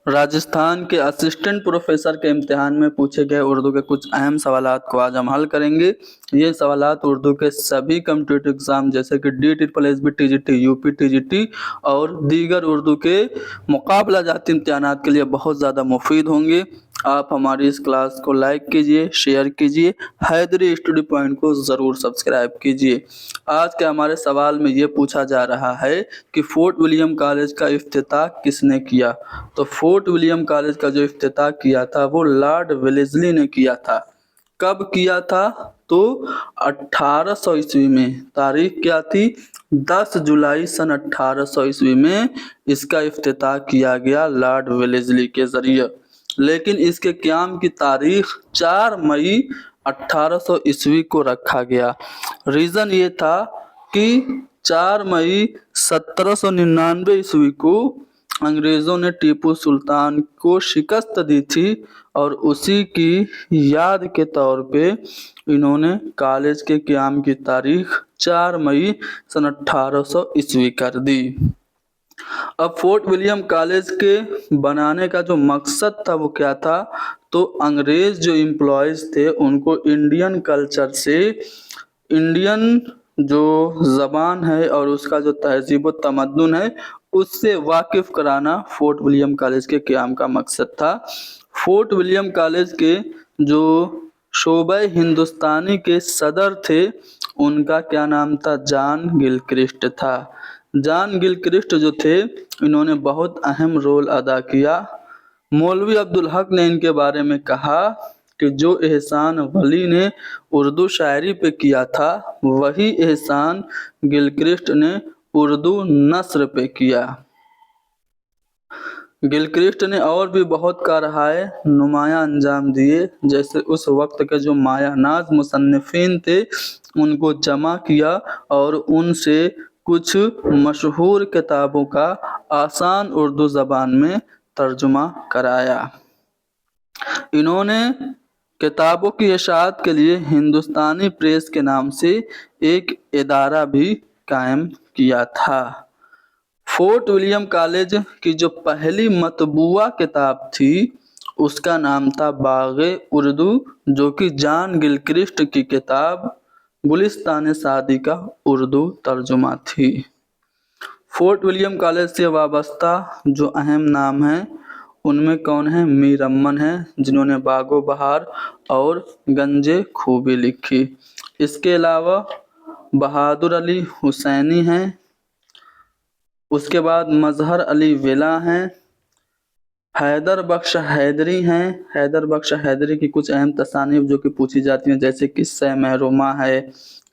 राजस्थान के assistant professor के इम्तिहान में पूछे गए उर्दू के कुछ अहम सवालात को आज हम हल करेंगे। ये सवालात उर्दू के सभी कम्पिटिटिव एग्जाम जैसे कि DSSB, TGT, UP TGT और दीगर उर्दू के मुकाबला जाती इम्तिहानात के लिए बहुत ज़्यादा मुफीद होंगे। आप हमारी इस क्लास को लाइक कीजिए, शेयर कीजिए, हैदरी स्टडी पॉइंट को ज़रूर सब्सक्राइब कीजिए। आज के हमारे सवाल में ये पूछा जा रहा है कि फोर्ट विलियम कॉलेज का इफ्तिताह किसने किया। तो फोर्ट विलियम कॉलेज का जो इफ्तिताह किया था वो लॉर्ड वेलेस्ली ने किया था। कब किया था? तो 1800 ईस्वी में। तारीख क्या थी? 10 जुलाई सन 1800 ईस्वी में इसका इफ्तिताह किया गया लॉर्ड वेलेस्ली के जरिए। लेकिन इसके क़याम की तारीख 4 मई 1800 ईस्वी को रखा गया। रीज़न ये था कि 4 मई 1799 ईस्वी को अंग्रेज़ों ने टीपू सुल्तान को शिकस्त दी थी और उसी की याद के तौर पे इन्होंने कॉलेज के क़याम की तारीख 4 मई सन 1800 ईस्वी कर दी। अब फोर्ट विलियम कॉलेज के बनाने का जो मकसद था वो क्या था? तो अंग्रेज जो एम्प्लॉयज़ थे उनको इंडियन कल्चर से, इंडियन जो ज़बान है और उसका जो तहज़ीब व तमद्दुन है उससे वाकिफ़ कराना फोर्ट विलियम कॉलेज के क़याम का मकसद था। फोर्ट विलियम कॉलेज के जो शोबे हिंदुस्तानी के सदर थे उनका क्या नाम था? जॉन गिलक्रिस्ट था। जॉन गिलक्रिस्ट जो थे इन्होंने बहुत अहम रोल अदा किया। मौलवी अब्दुल हक ने इनके बारे में कहा कि जो एहसान वली ने उर्दू शायरी पे किया था वही एहसान गिलक्रिस्ट ने उर्दू नस्र पे किया। गिलक्रिस्ट ने और भी बहुत कारहाए नुमाया अंजाम दिए, जैसे उस वक्त के जो मायानाज मुसन्निफीन थे उनको जमा किया और उनसे कुछ मशहूर किताबों का आसान उर्दू ज़बान में तर्जुमा कराया। इन्होंने किताबों की इशाअत के लिए हिंदुस्तानी प्रेस के नाम से एक इदारा भी कायम किया था। फोर्ट विलियम कॉलेज की जो पहली मतबूआ किताब थी उसका नाम था बाग़े उर्दू, जो कि जॉन गिलक्रिस्ट की किताब गुलिस्तान सादी का उर्दू तर्जुमा थी। फोर्ट विलियम कॉलेज से वाबस्ता जो अहम नाम हैं उनमें कौन है? मीर अमन हैं जिन्होंने बागो बहार और गंजे खूबी लिखी। इसके अलावा बहादुर अली हुसैनी हैं, उसके बाद मजहर अली विला हैं, हैदर बख्श हैदरी हैं। हैदर बख्श हैदरी की कुछ अहम तसानीफ जो कि पूछी जाती हैं जैसे किस्सा महरुमा है,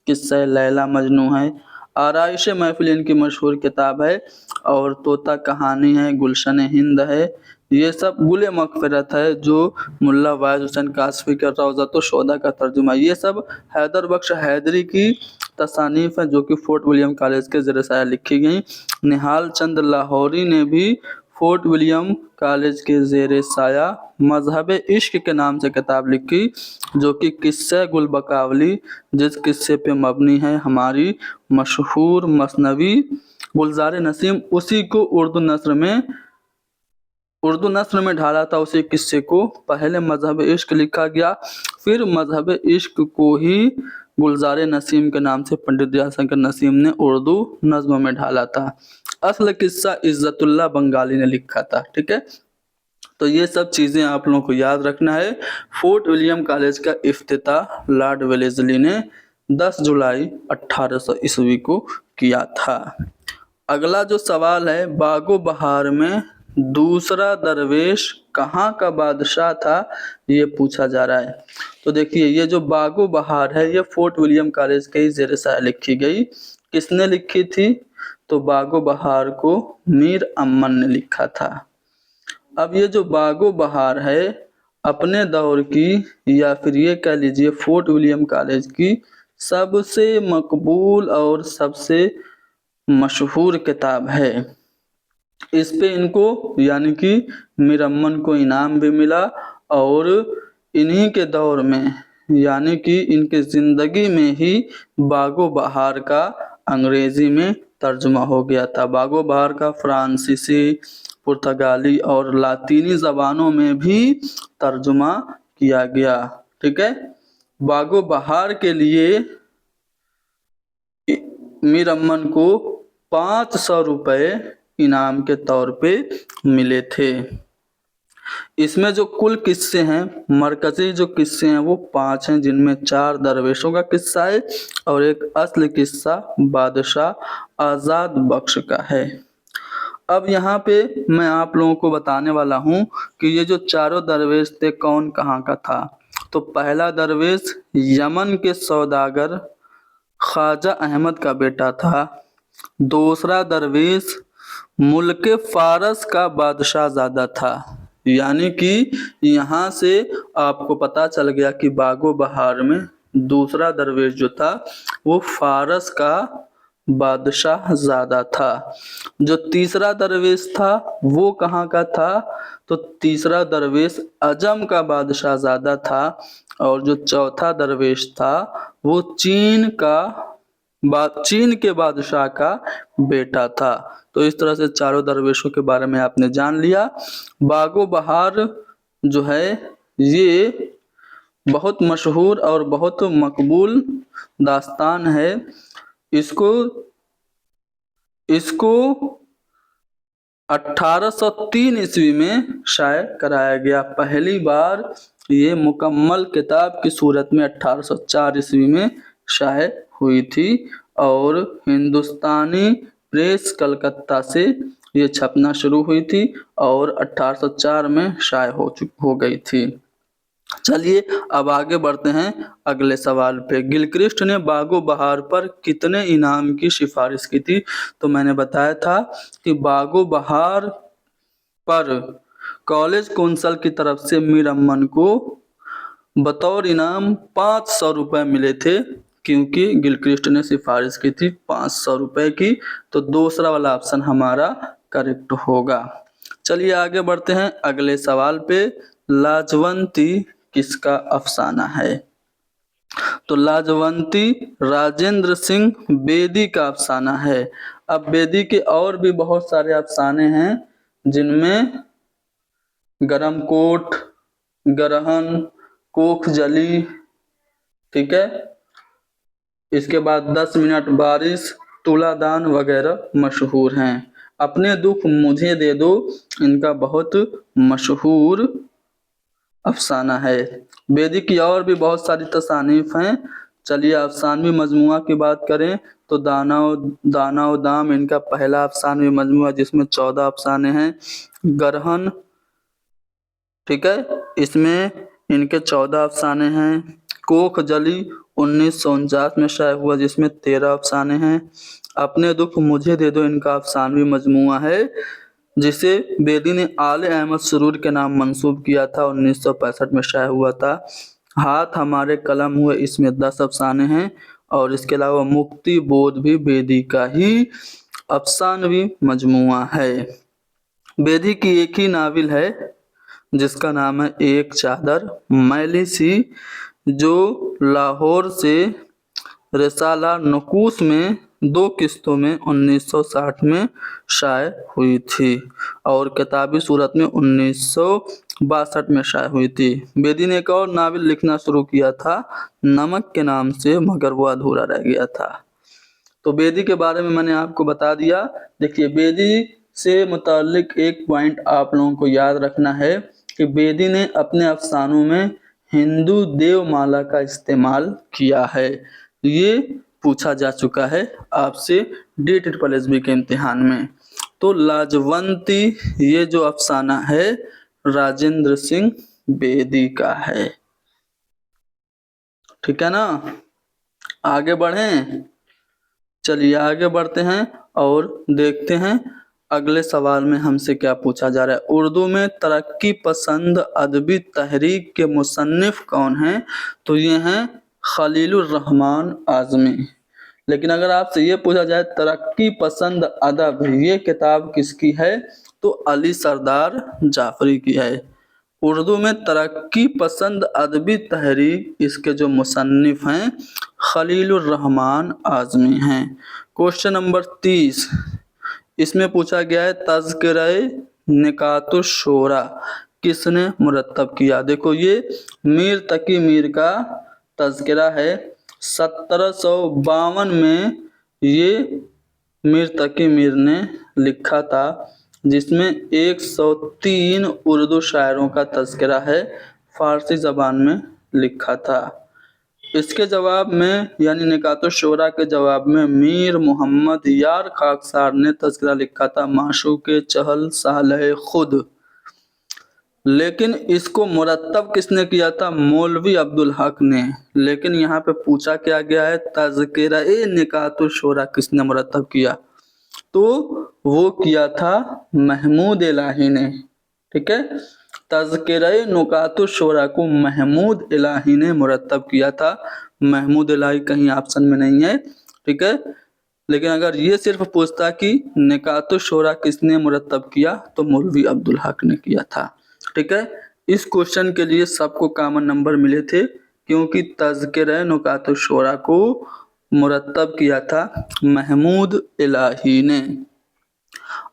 किस्सा लैला मजनू है, आराइश महफिल इनकी मशहूर किताब है, और तोता कहानी है, गुलशन हिंद है। ये सब गुले मगफिरत है जो मुल्ला वाइज हुसैन कासफी का रौज़तुश शोदा का तर्जुमा, ये सब हैदर बख्श हैदरी की तसानीफ है जो कि फोर्ट विलियम कॉलेज के ज़रिए साया लिखी गई। निहाल चंद लाहौरी ने भी फोर्ट विलियम कॉलेज के ज़ेरे साया मजहब इश्क के नाम से किताब लिखी जो कि किस्सा गुल बकावली, जिस किस्से पे मबनी है हमारी मशहूर मसनवी गुलजार नसीम, उसी को उर्दू नस्र में ढाला था। उसी किस्से को पहले मजहब इश्क लिखा गया, फिर मजहब इश्क को ही गुलजार नसीम के नाम से पंडित दयाशंकर नसीम ने उर्दू नज़्म में ढाला था। असल किस्सा इज़्ज़तुल्लाह बंगाली ने लिखा था। ठीक है, तो ये सब चीज़ें आप लोगों को याद रखना है। फोर्ट विलियम कॉलेज का इफ्तिताह लॉर्ड वेलेस्ली ने 10 जुलाई 1800 ईस्वी को किया था। अगला जो सवाल है, बागो बहार में दूसरा दरवेश कहाँ का बादशाह था, ये पूछा जा रहा है। तो देखिए, ये जो बागो बहार है ये फोर्ट विलियम कॉलेज के ही ज़ेरे साया लिखी गई। किसने लिखी थी? तो बागो बहार को मीर अमन ने लिखा था। अब ये जो बागो बहार है अपने दौर की, या फिर ये कह लीजिए फोर्ट विलियम कॉलेज की सबसे मकबूल और सबसे मशहूर किताब है। इस पे इनको यानी कि मीर अमन को इनाम भी मिला और इन्हीं के दौर में यानी कि इनके ज़िंदगी में ही बागो बहार का अंग्रेज़ी में तर्जुमा हो गया था। बागो बहार का फ्रांसीसी, पुर्तगाली और लातीनी ज़बानों में भी तर्जुमा किया गया। ठीक है, बागो बहार के लिए मीर अमन को 500 रुपये इनाम के तौर पे मिले थे। इसमें जो कुल किस्से हैं, मरकजी जो किस्से हैं वो 5 हैं, जिनमें 4 दरवेशों का किस्सा है और एक असली किस्सा बादशाह आज़ाद बख्श का है। अब यहाँ पे मैं आप लोगों को बताने वाला हूँ कि ये जो चारों दरवेश थे कौन कहाँ का था। तो पहला दरवेश यमन के सौदागर ख्वाजा अहमद का बेटा था। दूसरा दरवेश मुल्क फारस का बादशाहज़ादा था। यानी कि यहाँ से आपको पता चल गया कि बागो बहार में दूसरा दरवेश जो था वो फारस का बादशाहज़ादा था। जो तीसरा दरवेश था वो कहाँ का था, तो तीसरा दरवेश अजम का बादशाहज़ादा था। और जो चौथा दरवेश था वो चीन के बादशाह का बेटा था। तो इस तरह से चारों दरवेशों के बारे में आपने जान लिया। बागो बहार जो है ये बहुत मशहूर और बहुत मकबूल दास्तान है। इसको 1803 ईस्वी में शाये कराया गया। पहली बार ये मुकम्मल किताब की सूरत में 1804 ईस्वी में शाये हुई थी और हिंदुस्तानी प्रेस कलकत्ता से ये छपना शुरू हुई थी और 1804 में शाये हो गई थी। चलिए अब आगे बढ़ते हैं अगले सवाल पे। गिलक्रिस्ट ने बागो बहार पर कितने इनाम की सिफारिश की थी? तो मैंने बताया था कि बागो बहार पर कॉलेज कौंसिल की तरफ से मीर अमन को बतौर इनाम 500 रुपये मिले थे, क्योंकि गिलक्रिस्ट ने सिफारिश की थी 500 रुपये की। तो दूसरा वाला ऑप्शन हमारा करेक्ट होगा। चलिए आगे बढ़ते हैं अगले सवाल पे। लाजवंती किसका अफसाना है? तो लाजवंती राजेंद्र सिंह बेदी का अफसाना है। अब बेदी के और भी बहुत सारे अफसाने हैं, जिनमें गरमकोट, गरहन, कोख जली, ठीक है, इसके बाद 10 मिनट बारिश, तुलादान वगैरह मशहूर हैं। अपने दुख मुझे दे दो इनका बहुत मशहूर अफसाना है। बेदी की और भी बहुत सारी तसानीफ हैं। चलिए अफसानवी मजमुआ की बात करें तो दाना व दाम इनका पहला अफसानवी मजमुआ, जिसमें 14 अफसाने हैं। गरहन, ठीक है, इसमें इनके 14 अफसाने हैं। कोख जली 1949 में शाये हुआ, जिसमें 13 अफसाने हैं। अपने दुख मुझे दे दो इनका अफसानवी मजमुआ है, जिसे बेदी ने आले अहमद सुरूर के नाम मंसूब किया था, 1965 में शाये हुआ था। हाथ हमारे कलम हुए, इसमें 10 अफसाने हैं। और इसके अलावा मुक्ति बोध भी बेदी का ही अफसानवी मजमुआ है। बेदी की एक ही नावल है जिसका नाम है एक चादर मैली सी, जो लाहौर से रिसाला नकूस में 2 किस्तों में 1960 में शाये हुई थी और किताबी सूरत में 1962 में शाये हुई थी। बेदी ने एक और नावल लिखना शुरू किया था नमक के नाम से, मगर वो अधूरा रह गया था। तो बेदी के बारे में मैंने आपको बता दिया। देखिए बेदी से मुताल्लिक एक पॉइंट आप लोगों को याद रखना है कि बेदी ने अपने अफसानों में हिंदू देवमाला का इस्तेमाल किया है। ये पूछा जा चुका है आपसे DSSB के इम्तिहान में। तो लाजवंती ये जो अफसाना है राजेंद्र सिंह बेदी का है। ठीक है ना, आगे बढ़ें। चलिए आगे बढ़ते हैं और देखते हैं अगले सवाल में हमसे क्या पूछा जा रहा है। उर्दू में तरक्की पसंद अदबी तहरीक के मुसन्निफ कौन हैं? तो ये हैं खलीलुर रहमान आज़मी। लेकिन अगर आपसे ये पूछा जाए तरक्की पसंद अदब ये किताब किसकी है, तो अली सरदार जाफरी की है। उर्दू में तरक्की पसंद अदबी तहरीक, इसके जो मुसन्निफ हैं खलीलुर रहमान आज़मी हैं। क्वेश्चन नंबर 30, इसमें पूछा गया है तज़किरे निकातुश्शोरा किसने मुरत्तब किया? देखो ये मीर तकी मीर का तज़किरा है। 1752 में ये मीर तकी मीर ने लिखा था, जिसमें 103 उर्दू शायरों का तज़किरा है, फ़ारसी ज़बान में लिखा था। इसके जवाब में यानी निकातुश्शोरा के जवाब में मीर मोहम्मद यार खाकसार ने तज़किरा लिखा था माशूक़े चहल साले खुद। लेकिन इसको मुरत्तब किसने किया था? मौलवी अब्दुल हक ने। लेकिन यहाँ पे पूछा क्या गया है, तज़किरा-ए निकातुश्शोरा किसने मुरत्तब किया? तो वो किया था महमूद इलाही ने। ठीक है, तज़किरा-ए निकातुश्शोरा को महमूद इलाही ने मुरत्तब किया था। महमूद इलाही कहीं ऑप्शन में नहीं है। ठीक है, लेकिन अगर ये सिर्फ पूछता कि निकातुश्शोरा किसने मुरत्तब किया, तो मौलवी अब्दुल हक ने किया था। ठीक है, इस क्वेश्चन के लिए सबको कॉमन नंबर मिले थे, क्योंकि तज़किरा निकातुश्शोरा को मुरत्तब किया था महमूद इलाही ने।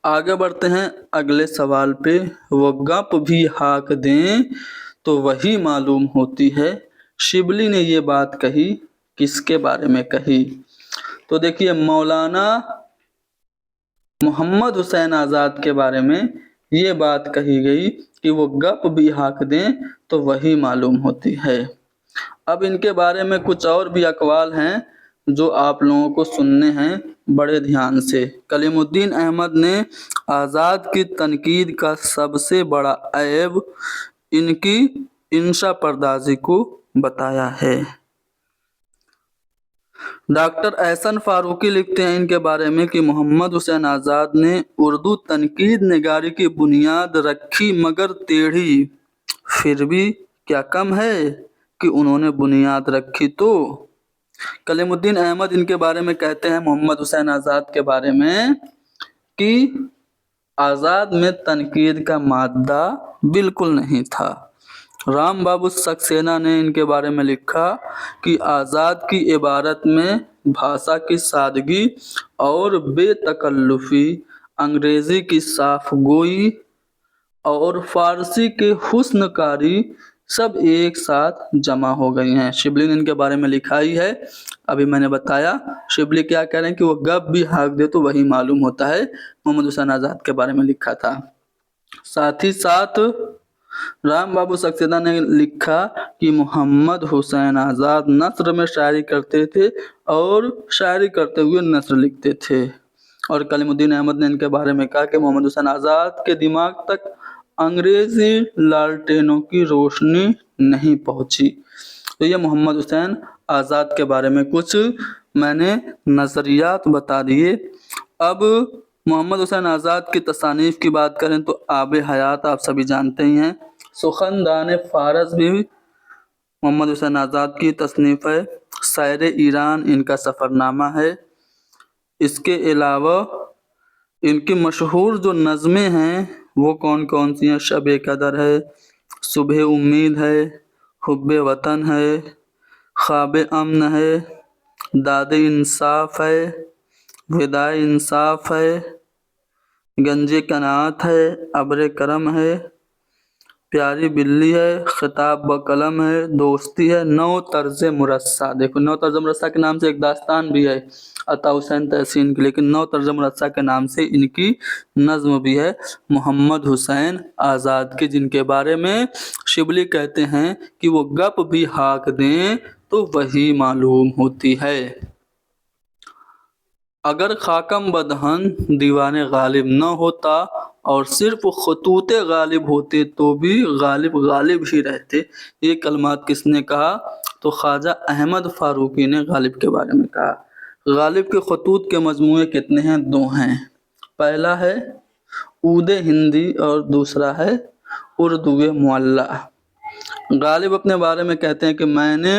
आगे बढ़ते हैं अगले सवाल पे। वो गप भी हाक दें तो वही मालूम होती है, शिबली ने ये बात कही, किसके बारे में कही? तो देखिए मौलाना मोहम्मद हुसैन आज़ाद के बारे में ये बात कही गई कि वो गप भी हाक दें तो वही मालूम होती है। अब इनके बारे में कुछ और भी अकवाल हैं जो आप लोगों को सुनने हैं बड़े ध्यान से। कलीमुद्दीन अहमद ने आज़ाद की तनकीद का सबसे बड़ा ऐब इनकी इंशा पर्दाजी को बताया है। डॉक्टर एहसन फारूकी लिखते हैं इनके बारे में कि मोहम्मद हुसैन आज़ाद ने उर्दू तनकीद निगारी की बुनियाद रखी मगर टेढ़ी, फिर भी क्या कम है कि उन्होंने बुनियाद रखी। तो कलीमुद्दीन अहमद इनके बारे में कहते हैं मोहम्मद हुसैन आज़ाद के बारे में कि आज़ाद में तनकीद का मादा बिल्कुल नहीं था। राम बाबू सक्सेना ने इनके बारे में लिखा कि आज़ाद की इबारत में भाषा की सादगी और बेतकल्लुफ़ी, अंग्रेज़ी की साफ गोई और फ़ारसी के हुस्नकारी सब एक साथ जमा हो गई हैं। शिबली ने इनके बारे में लिखा ही है, अभी मैंने बताया। शिबली क्या कह रहे हैं कि वो गप भी हाक दे तो वही मालूम होता है, मोहम्मद हुसैन आज़ाद के बारे में लिखा था। साथ ही साथ राम बाबू सक्सेना ने लिखा कि मोहम्मद हुसैन आज़ाद नस्र में शायरी करते थे और शायरी करते हुए नस्र लिखते थे। और कलीमुद्दीन अहमद ने इनके बारे में कहा कि मोहम्मद हुसैन आज़ाद के दिमाग तक अंग्रेज़ी लालटेनों की रोशनी नहीं पहुंची। तो ये मोहम्मद हुसैन आज़ाद के बारे में कुछ मैंने नज़रियात बता दिए। अब मोहम्मद हुसैन आज़ाद की तसानीफ़ की बात करें तो आब हयात आप सभी जानते ही हैं। सुखनदान फ़ारस भी मोहम्मद हुसैन आज़ाद की तसनीफ़ है। शायर ईरान इनका सफ़रनामा है। इसके अलावा इनकी मशहूर जो नज़में हैं वो कौन कौन सी हैं? शब कदर है, सुबह उम्मीद है, हुब्बे वतन है, ख्वाब अमन है, दादे इंसाफ है, विदाए इंसाफ है, गंजे कनात है, अब्र करम है, प्यारी बिल्ली है, खिताब बकलम है, दोस्ती है, नौ तर्ज मुरस्सा। देखो नौ तर्ज मुरस्सा के नाम से एक दास्तान भी है अता हुसैन तहसीन की, लेकिन नौ तर्ज मुरस्सा के नाम से इनकी नज़्म भी है मोहम्मद हुसैन आज़ाद के, जिनके बारे में शिबली कहते हैं कि वो गप भी हाक दें तो वही मालूम होती है। अगर खाकम बदहन दीवाने गालिब न होता और सिर्फ खतूते गालिब होते तो भी गालिब गालिब ही रहते। ये कलमात किसने कहा? तो ख्वाजा अहमद फ़ारूकी ने गालिब के बारे में कहा। गालिब के खतूत के मजमूए कितने हैं? 2 हैं। पहला है ऊदे हिंदी और दूसरा है उर्दू मुअल्ला। गालिब अपने बारे में कहते हैं कि मैंने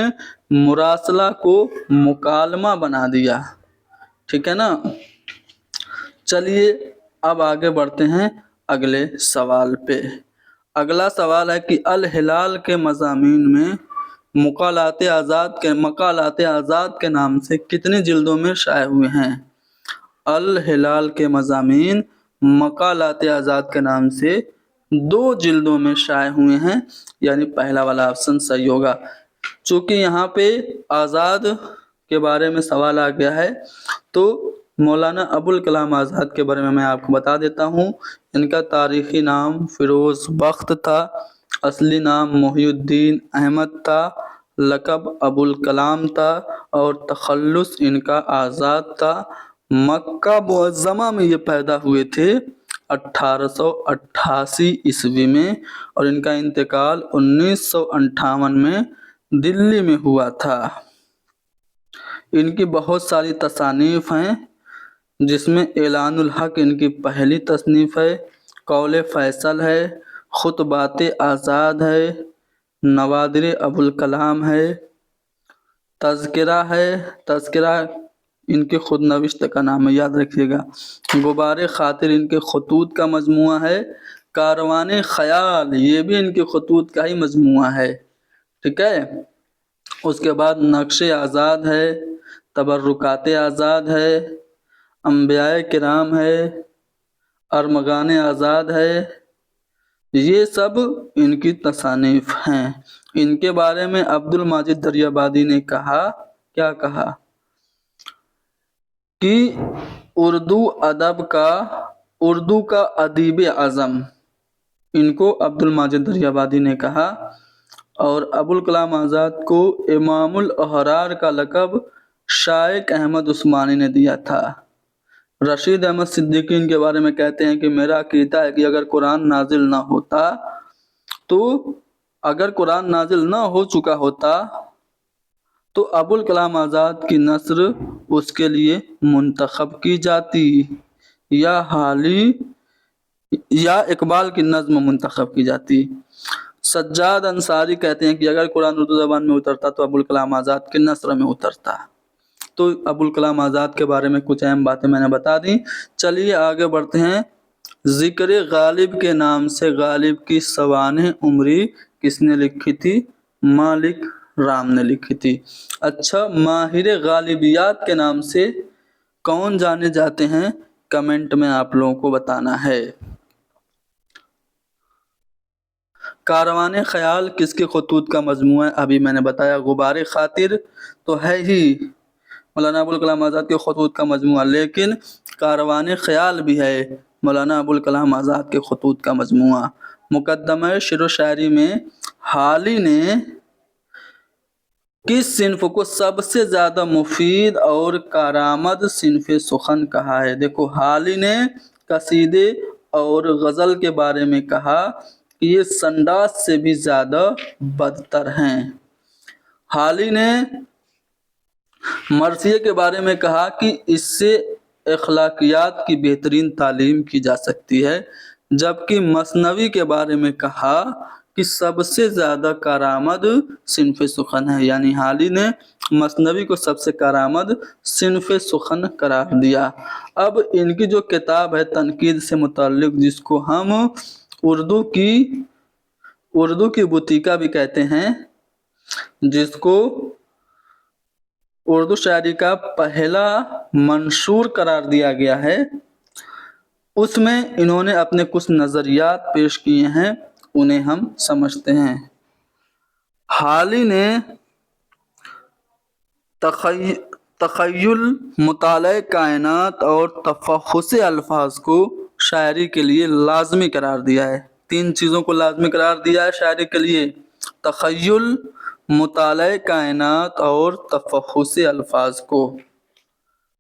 मुरासला को मुकालमा बना दिया। ठीक है ना। चलिए अब आगे बढ़ते हैं अगले सवाल पे। अगला सवाल है कि अल हिलाल के मज़ामीन में मकालात आज़ाद के नाम से कितनी जिल्दों में शाये हुए हैं? अल हिलाल के मज़ामीन मकालात आज़ाद के नाम से 2 जिल्दों में शाये हुए हैं, यानी पहला वाला ऑप्शन सही होगा। चूँकि यहाँ पे आज़ाद के बारे में सवाल आ गया है तो मौलाना अबुल कलाम आज़ाद के बारे में मैं आपको बता देता हूँ। इनका तारीख़ी नाम फ़िरोज़ बख्त था, असली नाम मोहिउद्दीन अहमद था, लक़ब अबुल कलाम था और तख़ल्लुस इनका आज़ाद था। मक्का मुअज़्ज़मा में ये पैदा हुए थे 1888 ईस्वी में और इनका इंतकाल 1958 में दिल्ली में हुआ था। इनकी बहुत सारी तसानीफ़ हैं, जिसमें एलानुल हक़ इनकी पहली तसनीफ़ है, कौल फ़ैसल है, ख़ुतबात आज़ाद है, नवादिर अबुल कलाम है, तज़किरा है, तज़किरा इनके खुद नविश्त का नाम है, याद रखिएगा। गुबार ख़ातिर इनके ख़ुतूत का मजमुआ है, कारवान ख़याल ये भी इनके ख़ुतूत का ही मजमुआ है, ठीक है। उसके बाद नक्श आज़ाद है, तबर्रुकात आज़ाद है, अंबियाए किराम है, अरमगान आज़ाद है, ये सब इनकी तसानीफ़ हैं। इनके बारे में अब्दुल माजिद दरियाबादी ने कहा, क्या कहा कि उर्दू का अदीब आज़म, इनको अब्दुल माजिद दरियाबादी ने कहा। और अबुल कलाम आज़ाद को इमामुल अहरार का लक़ब शाइक़ अहमद उस्मानी ने दिया था। रशीद अहमद सिद्दीकी इनके बारे में कहते हैं कि मेरा अक़ीदा है कि अगर कुरान नाजिल ना होता तो अगर कुरान नाजिल ना हो चुका होता तो अबुल कलाम आज़ाद की नस्र उसके लिए मुंतखब की जाती या इकबाल की नज़्म मुंतखब की जाती। सज्जाद अंसारी कहते हैं कि अगर कुरान उर्दू ज़बान में उतरता तो अबुल कलाम आज़ाद की नस्र में उतरता। तो अबुल कलाम आज़ाद के बारे में कुछ अहम बातें मैंने बता दी। चलिए आगे बढ़ते हैं। ज़िक्र गालिब के नाम से गालिब की सवाने उमरी किसने लिखी थी? मालिक राम ने लिखी थी। अच्छा, माहिर गालिबियात के नाम से कौन जाने जाते हैं? कमेंट में आप लोगों को बताना है। कारवान ख़याल किसके ख़ुतूत का मजमूआ है? अभी मैंने बताया। गुबार ख़ातिर तो है ही मौलाना अबुल कलाम आज़ाद के ख़ुतूत का मजमूआ, लेकिन कारवान ख़याल भी है मौलाना अबुल कलाम आज़ाद के ख़ुतूत का मजमूआ। मुक़द्दमा शेर व शायरी में हाली ने किस सिन्फ़ को सबसे ज़्यादा मुफीद और कारामद सिन्फ़ सुखन कहा है? देखो, हाली ने कसीदे और गज़ल के बारे में कहा कि ये संडास से भी ज़्यादा बदतर हैं। हाली ने मरसिये के बारे में कहा कि इससे अखलाकियात की बेहतरीन तालीम की जा सकती है, जबकि मसनवी के बारे में कहा कि सबसे ज़्यादा कारामद सिन्फ़ सुखन है। यानी हाली ने मसनवी को सबसे कारामद सिन्फ़ सुखन करार दिया। अब इनकी जो किताब है तनकीद से मुतल्लिक़, जिसको हम उर्दू की बुतीका भी कहते हैं, जिसको उर्दू शायरी का पहला मंशूर करार दिया गया है, उसमें इन्होंने अपने कुछ नज़रियात पेश किए हैं, उन्हें हम समझते हैं। हाली ने तख़य्युल, मुताले कायनात और तफ़हुस अल्फाज को शायरी के लिए लाज़मी करार दिया है। 3 चीज़ों को लाज़मी करार दिया है शायरी के लिए: तख़य्युल, मुताले कायनात और तफ़हुस अल्फाज को।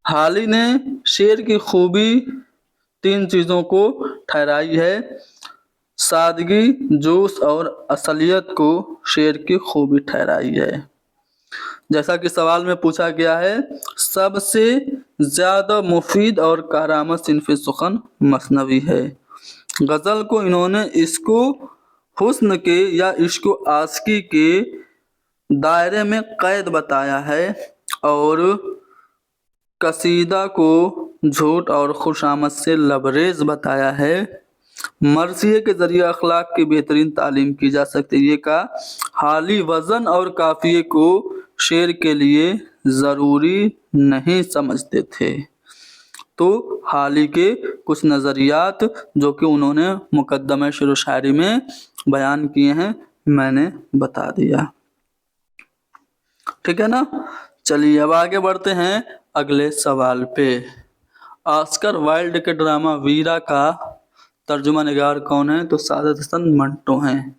हाली ने शेर की खूबी 3 चीज़ों को ठहराई है: सादगी, जोश और असलियत को शेर की खूबी ठहराई है। जैसा कि सवाल में पूछा गया है, सबसे ज़्यादा मुफीद और कारामद सिन्फ़ सुखन मसनवी है। गज़ल को इन्होंने इश्क़ो हुस्न के या इश्क़ो आशिकी के दायरे में क़ैद बताया है और कसीदा को झूठ और खुशामद से लबरेज़ बताया है। मरसिये के ज़रिए अखलाक की बेहतरीन तालीम की जा सकती है। ये कहा हाली वज़न और काफ़िये को शेर के लिए ज़रूरी नहीं समझते थे। तो हाल ही के कुछ नज़रियात जो कि उन्होंने मुकद्दमे शेर व शायरी में बयान किए हैं मैंने बता दिया। ठीक है ना। चलिए अब आगे बढ़ते हैं अगले सवाल पे। ऑस्कर वाइल्ड के ड्रामा वीरा का तर्जुमा निगार कौन है? तो सादत हसन मंटो हैं।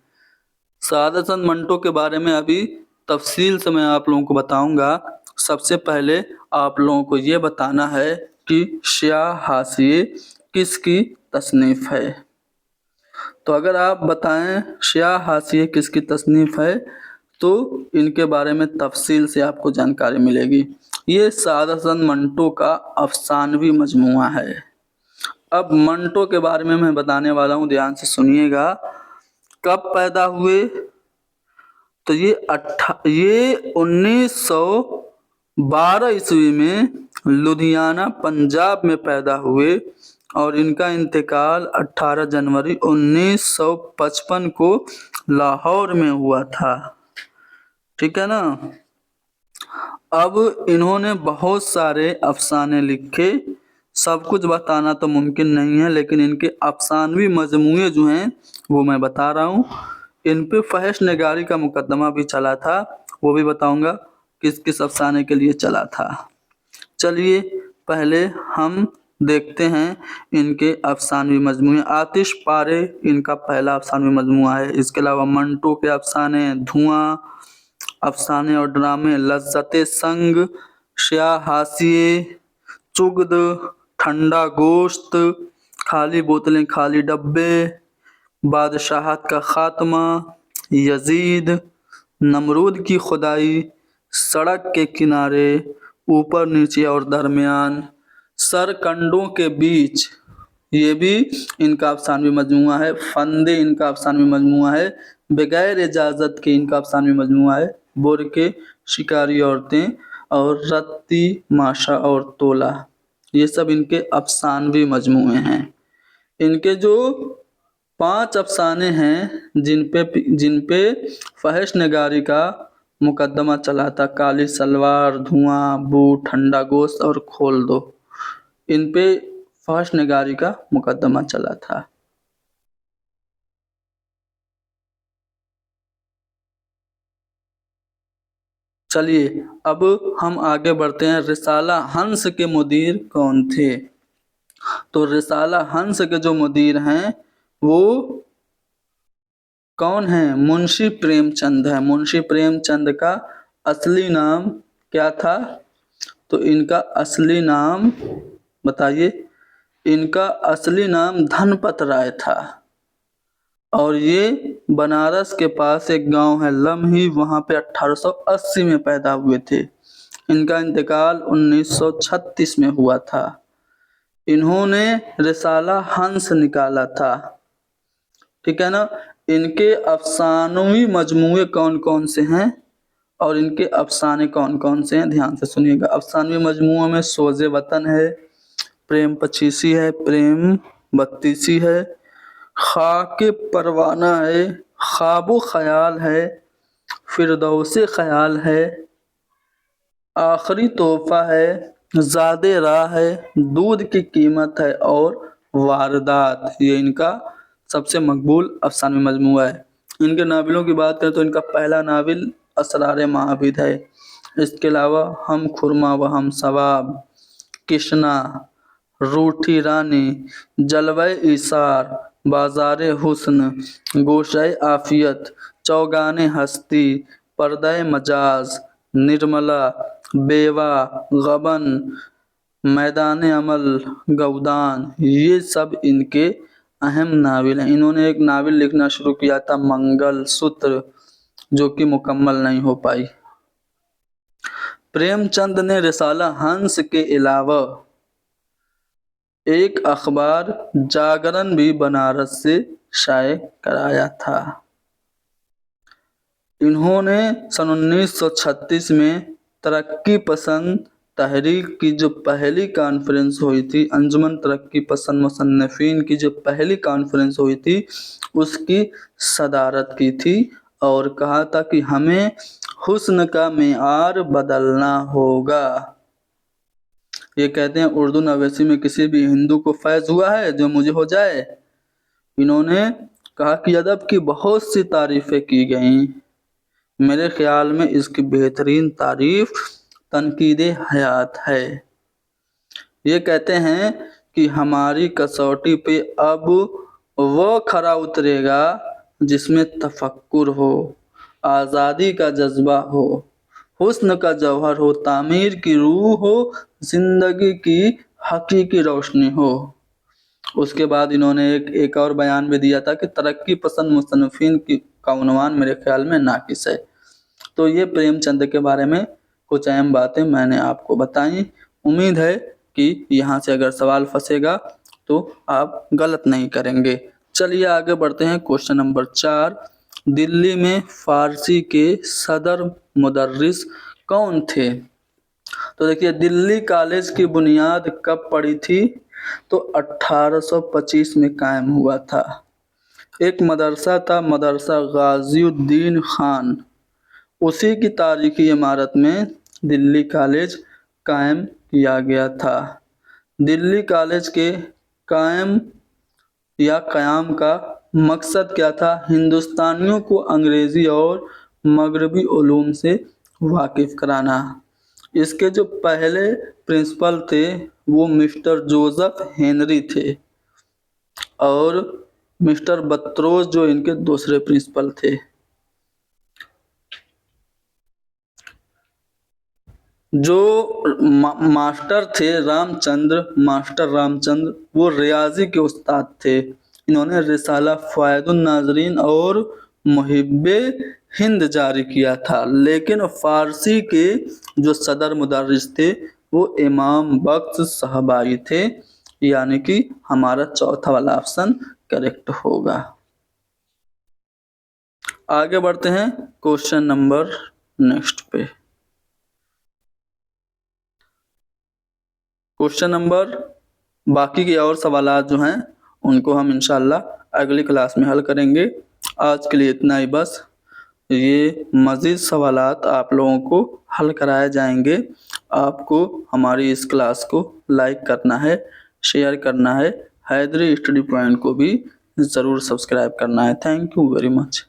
सादत हसन मंटो के बारे में अभी तफसील से मैं आप लोगों को बताऊंगा। सबसे पहले आप लोगों को ये बताना है कि स्याह हाशिए किसकी तसनीफ है। तो अगर आप बताएं स्याह हाशिए किसकी तसनीफ है तो इनके बारे में तफसील से आपको जानकारी मिलेगी। ये सादत हसन मंटो का अफसानवी मजमुआ है। अब मंटो के बारे में मैं बताने वाला हूँ, ध्यान से सुनिएगा। कब पैदा हुए? तो ये 1912 ईस्वी में लुधियाना पंजाब में पैदा हुए और इनका इंतकाल 18 जनवरी 1955 को लाहौर में हुआ था। ठीक है ना। अब इन्होंने बहुत सारे अफसाने लिखे, सब कुछ बताना तो मुमकिन नहीं है, लेकिन इनके अफसानवी मजमूए जो हैं वो मैं बता रहा हूँ। इन पे फहश नगारी का मुकदमा भी चला था, वो भी बताऊंगा किस किस अफसाने के लिए चला था। चलिए पहले हम देखते हैं इनके अफसानवी मजमूए। आतिश पारे इनका पहला अफसानवी मजमुआ है। इसके अलावा मंटो के अफसाने धुआं, अफसाने और ड्रामे लज्जते संग, स्याह हाशिए, चुगद, ठंडा गोश्त, खाली बोतलें खाली डब्बे, बादशाहत का खात्मा, यजीद, नमरूद की खुदाई, सड़क के किनारे, ऊपर नीचे और दरमियान, सरकंडों के बीच, ये भी इनका अफसानवी मजमुआ है। फंदे इनका अफसानवी मजमुआ है। बगैर इजाज़त के इनका अफसानवी मजमुआ है। बुरके, शिकारी औरतें और रत्ती, माशा और तोला, ये सब इनके अफसानवी मजमुए हैं। इनके जो 5 अफसाने हैं जिन पे फहश नगारी का मुकदमा चला था, काली सलवार, धुआं, बूट, ठंडा गोश्त और खोल दो, इन पे फहश नगारी का मुकदमा चला था। चलिए अब हम आगे बढ़ते हैं। रिसाला हंस के मुदीर कौन थे? तो रिसाला हंस के जो मुदीर हैं वो कौन है? मुंशी प्रेमचंद है। मुंशी प्रेमचंद का असली नाम क्या था? तो इनका असली नाम बताइए। इनका असली नाम धनपत राय था और ये बनारस के पास एक गांव है लम्ही, वहां पे 1880 में पैदा हुए थे। इनका इंतकाल 1936 में हुआ था। इन्होंने रिसाला हंस निकाला था। ठीक है ना। इनके अफसानवी मजमूए कौन कौन से हैं और इनके अफसाने कौन कौन से हैं, ध्यान से सुनिएगा। अफसानवी मजमूओं में सोज़े वतन है, प्रेम पचीसी है, प्रेम बत्तीसी है, खाके परवाना है, ख्वाबो ख्याल है, फिरदौसे ख्याल है, आखिरी तोहफा है, ज़ादे राह है, दूध की कीमत है और वारदात, ये इनका सबसे मकबूल अफसानवी मजमूआ है। इनके नावलों की बात करें तो इनका पहला नावल असरार माबिद है। इसके अलावा हम खुरमा व हम सवाब, किशना, रूठी रानी, जलवे ईसार, बाज़ारे हुस्न, गोशाए आफियत, चौगाने हस्ती, पर्दे मजाज, निर्मला, बेवा, गबन, मैदान अमल, गौदान, ये सब इनके अहम नावल हैं। इन्होंने एक नावल लिखना शुरू किया था मंगल सूत्र, जो कि मुकम्मल नहीं हो पाई। प्रेमचंद ने रिसाला हंस के अलावा एक अखबार जागरण भी बनारस से शाये कराया था। इन्होंने सन 1936 में तरक्की पसंद तहरीक की जो पहली कॉन्फ्रेंस हुई थी, अंजुमन तरक्की पसंद मुसन्निफीन की जो पहली कॉन्फ्रेंस हुई थी, उसकी सदारत की थी और कहा था कि हमें हुस्न का मेआर बदलना होगा। ये कहते हैं उर्दू नवेसी में किसी भी हिंदू को फैज़ हुआ है जो मुझे हो जाए। इन्होंने कहा कि अदब की बहुत सी तारीफ़ें की गईं, मेरे ख्याल में इसकी बेहतरीन तारीफ तनकीदे हयात है। ये कहते हैं कि हमारी कसौटी पे अब वो खरा उतरेगा जिसमें तफक्कुर हो, आज़ादी का जज्बा हो, हुस्न का जौहर हो, तामीर की रूह हो, जिंदगी की हकीकी रोशनी हो। उसके बाद इन्होंने एक और बयान भी दिया था कि तरक्की पसंद मुस्तनफिन का उन्वान मेरे ख्याल में नाकिस है। तो ये प्रेमचंद के बारे में कुछ अहम बातें मैंने आपको बताई। उम्मीद है कि यहाँ से अगर सवाल फंसेगा तो आप गलत नहीं करेंगे। चलिए आगे बढ़ते हैं। क्वेश्चन नंबर 4, दिल्ली में फारसी के सदर मुदर्रिस कौन थे? तो देखिए, दिल्ली कॉलेज की बुनियाद कब पड़ी थी? तो 1825 में कायम हुआ था। एक मदरसा था, मदरसा गाजिउद्दीन खान, उसी की तारीखी इमारत में दिल्ली कॉलेज कायम किया गया था। दिल्ली कॉलेज के कायम या क़याम का मकसद क्या था? हिंदुस्तानियों को अंग्रेज़ी और मगरबी उलूम से वाकिफ़ कराना। इसके जो पहले प्रिंसिपल थे वो मिस्टर जोसेफ हेनरी थे और मिस्टर बत्रोस जो इनके दूसरे प्रिंसिपल थे। जो मास्टर थे मास्टर रामचंद्र, वो रियाजी के उस्ताद थे। इन्होंने रिसाला फ़ायदुन नाज़रीन और मुहिब्बे हिंद जारी किया था। लेकिन फ़ारसी के जो सदर मुदर्रिस थे वो इमाम बख्श साहबाई थे, यानी कि हमारा चौथा वाला ऑप्शन करेक्ट होगा। आगे बढ़ते हैं क्वेश्चन नंबर नेक्स्ट पे। क्वेश्चन नंबर बाकी के और सवालात जो हैं उनको हम इंशाल्लाह अगली क्लास में हल करेंगे। आज के लिए इतना ही बस। ये मज़ीद सवालात आप लोगों को हल कराए जाएंगे। आपको हमारी इस क्लास को लाइक करना है, शेयर करना है, हैदरी स्टडी पॉइंट को भी ज़रूर सब्सक्राइब करना है। Thank you very much.